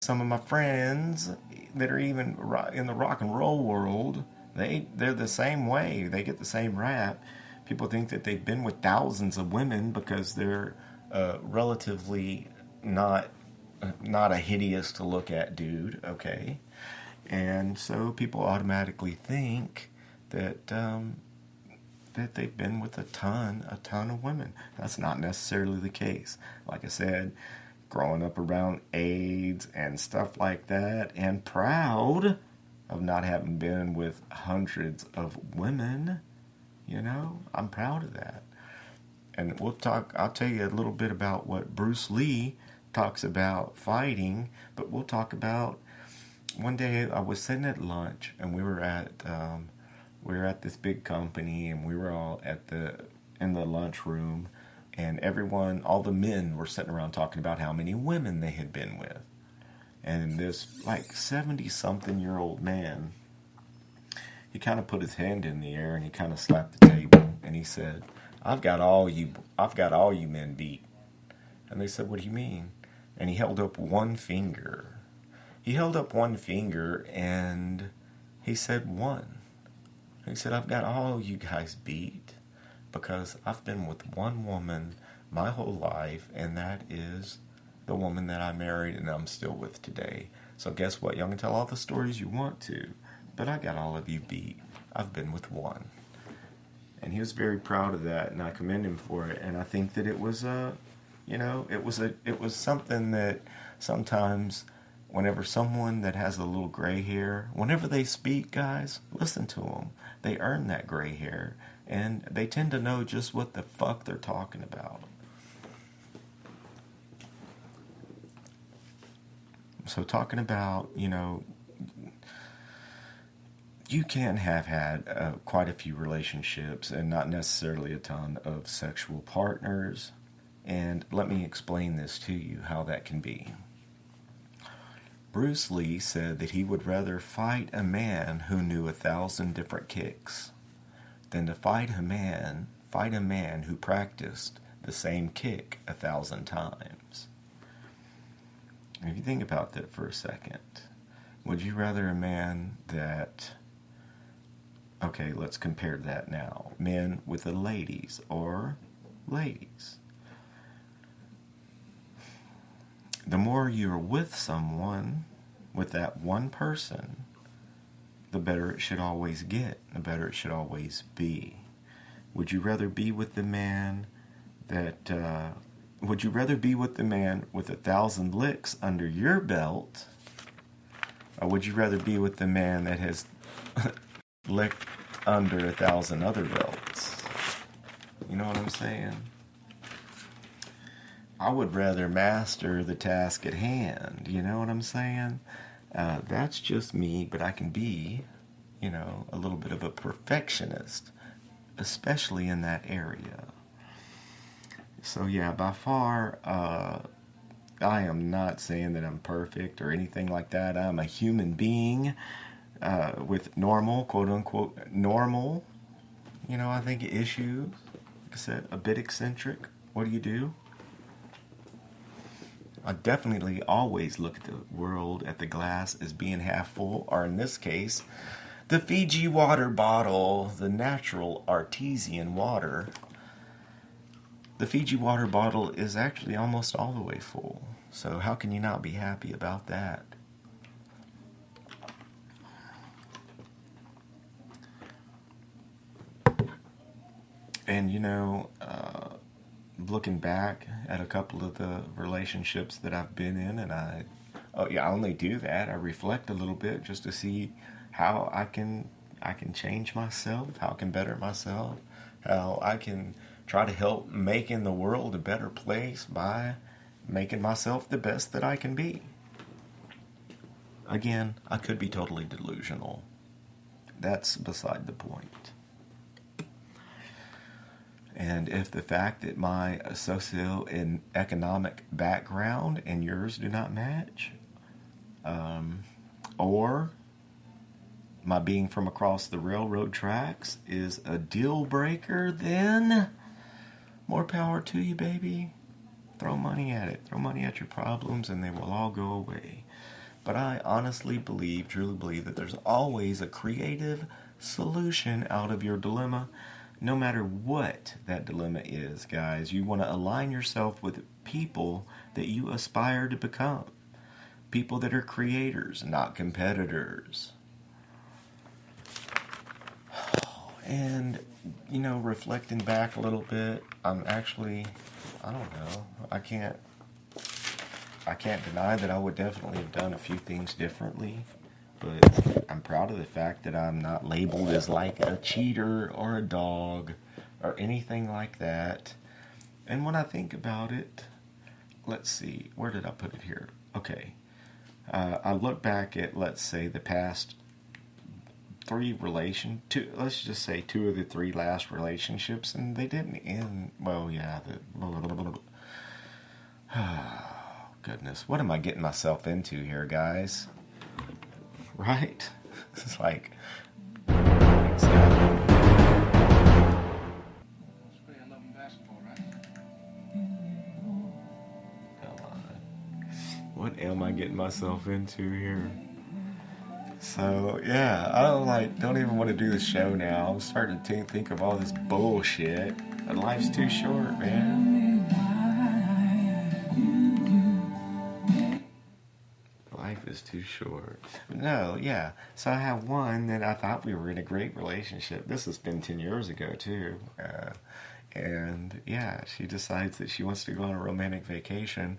some of my friends that are even in the rock and roll world, they're the same way. They get the same rap. People think that they've been with thousands of women because they're relatively not not a hideous to look at dude, okay? And so people automatically think that that they've been with a ton of women. That's not necessarily the case. Like I said, growing up around AIDS and stuff like that, and proud of not having been with hundreds of women, you know, I'm proud of that. And I'll tell you a little bit about what Bruce Lee talks about fighting, but we'll talk about, one day I was sitting at lunch and we were at this big company, and we were all in the lunchroom, and all the men were sitting around talking about how many women they had been with. And this like 70-something-year-old man, he kind of put his hand in the air and he kind of slapped the table and he said, I've got all you men beat." And they said, "What do you mean?" And he held up one finger. He held up one finger and he said, "One." He said, "I've got all you guys beat because I've been with one woman my whole life, and that is the woman that I married and I'm still with today. So guess what? Y'all can tell all the stories you want to, but I got all of you beat. I've been with one." And he was very proud of that, and I commend him for it. And I think that it was it was something that sometimes, whenever someone that has a little gray hair, whenever they speak, guys, listen to them. They earn that gray hair, and they tend to know just what the fuck they're talking about. So talking about, you can have had quite a few relationships and not necessarily a ton of sexual partners. And let me explain this to you, how that can be. Bruce Lee said that he would rather fight a man who knew 1,000 different kicks than to fight a man who practiced the same kick 1,000 times. If you think about that for a second, would you rather a man that... Okay, let's compare that now. Men with the ladies, or ladies. The more you're with someone, with that one person, the better it should always get, the better it should always be. Would you rather be with the man would you rather be with the man with 1,000 licks under your belt, or would you rather be with the man that has licked under 1,000 other belts? You know what I'm saying? I would rather master the task at hand. You know what I'm saying? That's just me, but I can be, a little bit of a perfectionist, especially in that area. So yeah, by far, I am not saying that I'm perfect or anything like that. I'm a human being with normal, quote unquote, normal, I think issues. Like I said, a bit eccentric. What do? I definitely always look at the world, at the glass as being half full, or in this case, the Fiji water bottle, the natural artesian water. The Fiji water bottle is actually almost all the way full. So how can you not be happy about that? And looking back at a couple of the relationships that I've been in, and I only do that. I reflect a little bit just to see how I can change myself, how I can better myself, how I can try to help making the world a better place by making myself the best that I can be. Again, I could be totally delusional. That's beside the point. And if the fact that my socioeconomic background and yours do not match, or my being from across the railroad tracks is a deal breaker, then more power to you, baby. Throw money at it. Throw money at your problems and they will all go away. But I honestly believe, truly believe, that there's always a creative solution out of your dilemma. No matter what that dilemma is, guys, you want to align yourself with people that you aspire to become. People that are creators, not competitors. And, reflecting back a little bit, I don't know, I can't deny that I would definitely have done a few things differently, but I'm proud of the fact that I'm not labeled as like a cheater or a dog or anything like that. And when I think about it, let's see, where did I put it here? Okay. I look back at, let's say, the past let's just say 2 of the 3 last relationships, and they didn't end, goodness, what am I getting myself into here, guys? Right? It's like, exactly. What am I getting myself into here? So, yeah, I don't even want to do the show now. I'm starting to think of all this bullshit. And life's too short, man. Life is too short. No, yeah. So I have one that I thought we were in a great relationship. This has been 10 years ago, too. And, yeah, she decides that she wants to go on a romantic vacation,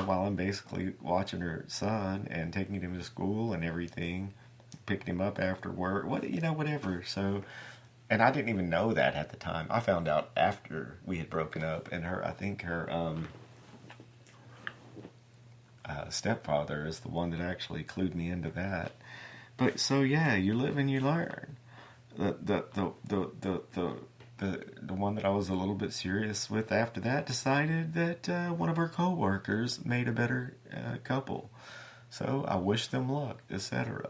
while I'm basically watching her son and taking him to school and everything, picking him up after work, whatever. So, and I didn't even know that at the time. I found out after we had broken up, and I think her stepfather is the one that actually clued me into that. But so yeah, you live and you learn. The one that I was a little bit serious with after that decided that one of her co-workers made a better couple. So I wish them luck, etc.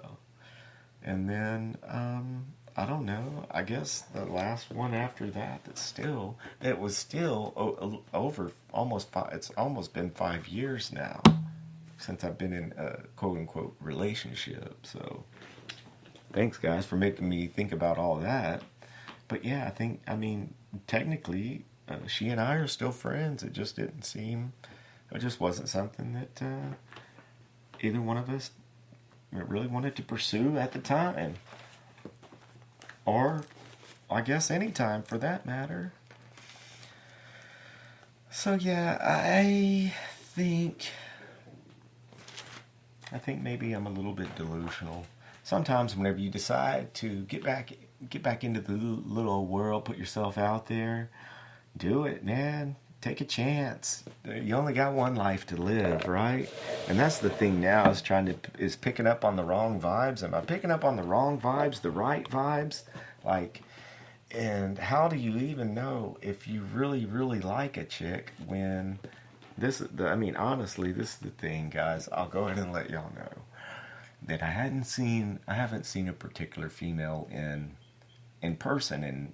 And then, I don't know, I guess the last one after that, it was still over it's almost been 5 years now since I've been in a quote-unquote relationship. So thanks, guys, for making me think about all that. But yeah, technically, she and I are still friends. It just wasn't something that either one of us really wanted to pursue at the time. Or, I guess, any time for that matter. So yeah, I think maybe I'm a little bit delusional. Sometimes whenever you decide to get back into the little world, put yourself out there, do it, man. Take a chance. You only got one life to live, right? And that's the thing now, is picking up on the wrong vibes. Am I picking up on the wrong vibes, the right vibes? And how do you even know if you really, really like a chick when honestly, this is the thing, guys. I'll go ahead and let y'all know that I haven't seen a particular female in person in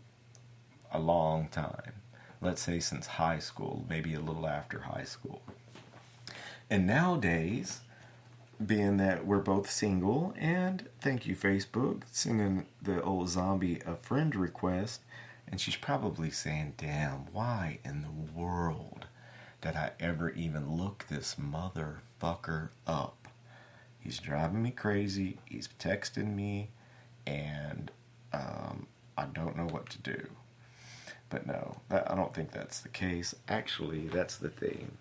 a long time. Let's say since high school, maybe a little after high school. And nowadays, being that we're both single, and thank you, Facebook, sending the old zombie a friend request, and she's probably saying, damn, why in the world did I ever even look this motherfucker up? He's driving me crazy, he's texting me, and I don't know what to do. But no, I don't think that's the case. Actually, that's the thing.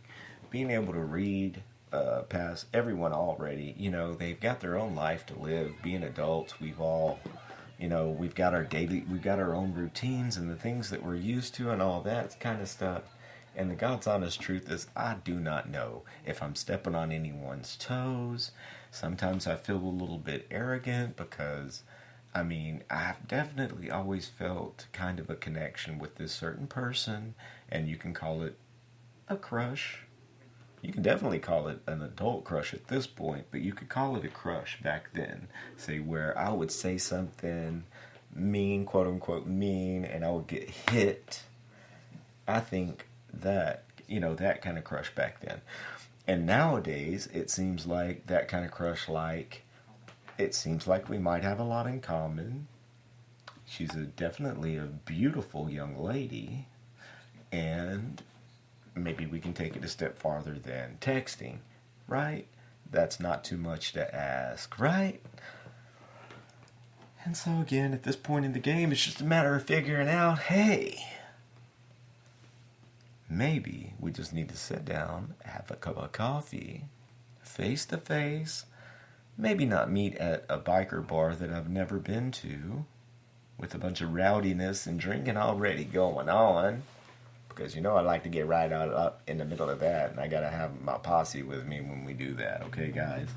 Being able to read past everyone already, they've got their own life to live. Being adults, we've all, we've got our own routines and the things that we're used to and all that kind of stuff. And the God's honest truth is, I do not know if I'm stepping on anyone's toes. Sometimes I feel a little bit arrogant because I've definitely always felt kind of a connection with this certain person, and you can call it a crush. You can definitely call it an adult crush at this point, but you could call it a crush back then. Say, where I would say something mean, quote unquote mean, and I would get hit. I think that, that kind of crush back then. And nowadays, it seems like that kind of crush, it seems like we might have a lot in common. She's definitely a beautiful young lady. And maybe we can take it a step farther than texting, right? That's not too much to ask, right? And so again, at this point in the game, it's just a matter of figuring out, hey, maybe we just need to sit down, have a cup of coffee, face to face, maybe not meet at a biker bar that I've never been to, with a bunch of rowdiness and drinking already going on, because I like to get right out up in the middle of that, and I gotta have my posse with me when we do that, okay guys?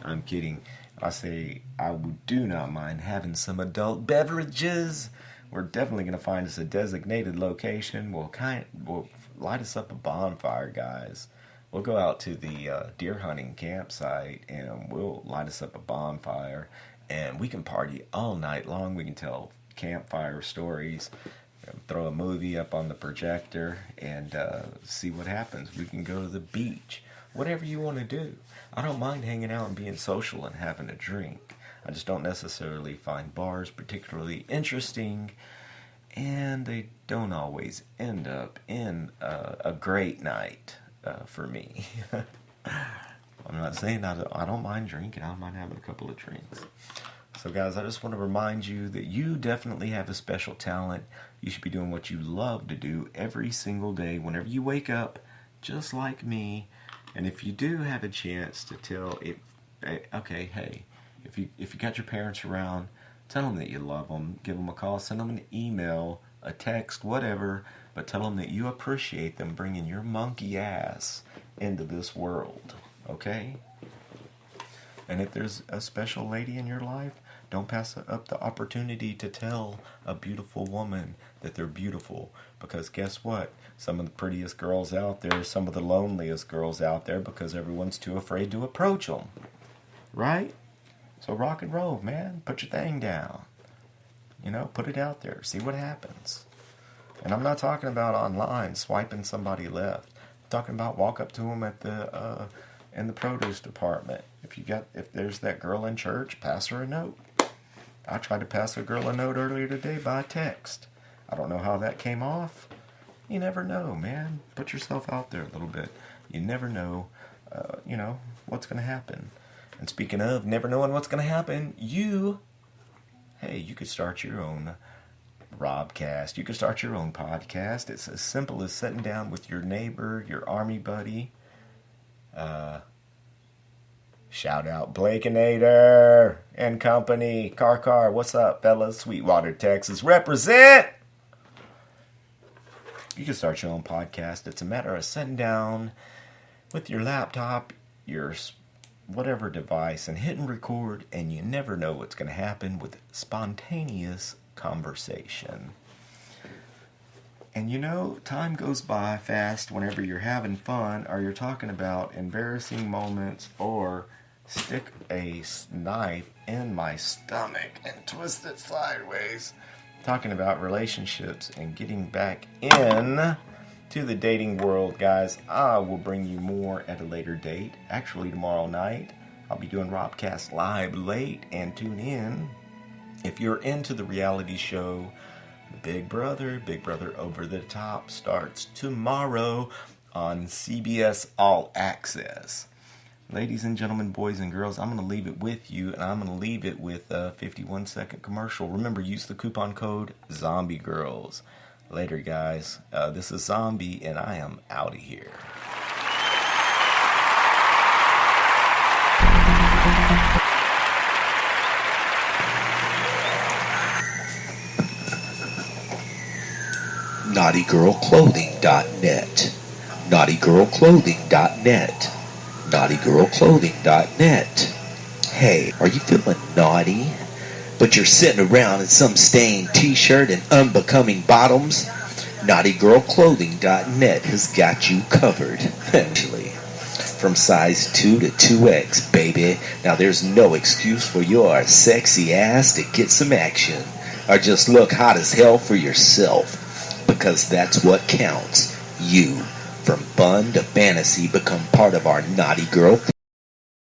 I'm kidding. I say I do not mind having some adult beverages. We're definitely going to find us a designated location. We'll light us up a bonfire, guys. We'll go out to the deer hunting campsite and we'll light us up a bonfire, and we can party all night long. We can tell campfire stories, throw a movie up on the projector, and see what happens. We can go to the beach. Whatever you want to do. I don't mind hanging out and being social and having a drink. I just don't necessarily find bars particularly interesting, and they don't always end up in a great night for me. I'm not saying I don't mind drinking. I don't mind having a couple of drinks. So guys, I just want to remind you that you definitely have a special talent. You should be doing what you love to do every single day whenever you wake up, just like me. And if you do have a chance to tell it, okay, hey, if you got your parents around, tell them that you love them, give them a call, send them an email, a text, whatever, but tell them that you appreciate them bringing your monkey ass into this world, okay? And if there's a special lady in your life, don't pass up the opportunity to tell a beautiful woman that they're beautiful. Because guess what? Some of the prettiest girls out there, some of the loneliest girls out there, because everyone's too afraid to approach them. Right? So rock and roll, man. Put your thing down. Put it out there. See what happens. And I'm not talking about online swiping somebody left. I'm talking about walk up to them at the in the produce department. If there's that girl in church, pass her a note. I tried to pass a girl a note earlier today by text. I don't know how that came off. You never know, man. Put yourself out there a little bit. You never know, what's going to happen. And speaking of never knowing what's going to happen, you could start your own Robcast. You could start your own podcast. It's as simple as sitting down with your neighbor, your army buddy. Shout out Blakeinator and company. Car, what's up, fellas? Sweetwater, Texas. Represent! You can start your own podcast. It's a matter of sitting down with your laptop, your whatever device, and hitting record, and you never know what's going to happen with spontaneous conversation. And time goes by fast whenever you're having fun, or you're talking about embarrassing moments, or stick a knife in my stomach and twist it sideways. Talking about relationships and getting back in to the dating world, guys. I will bring you more at a later date. Actually, tomorrow night, I'll be doing Robcast live late, and tune in. If you're into the reality show, Big Brother Over the Top starts tomorrow on CBS All Access. Ladies and gentlemen, boys and girls, I'm going to leave it with you, and I'm going to leave it with a 51-second commercial. Remember, use the coupon code ZOMBIEGIRLS. Later, guys. This is Zombie, and I am out of here. NaughtyGirlClothing.net. NaughtyGirlClothing.net. NaughtyGirlClothing.net. Hey, are you feeling naughty, but you're sitting around in some stained t-shirt and unbecoming bottoms? NaughtyGirlClothing.net has got you covered. Actually, from size 2 to 2X, baby. Now there's no excuse for your sexy ass to get some action, or just look hot as hell for yourself, because that's what counts. You From fun to fantasy, become part of our naughty girl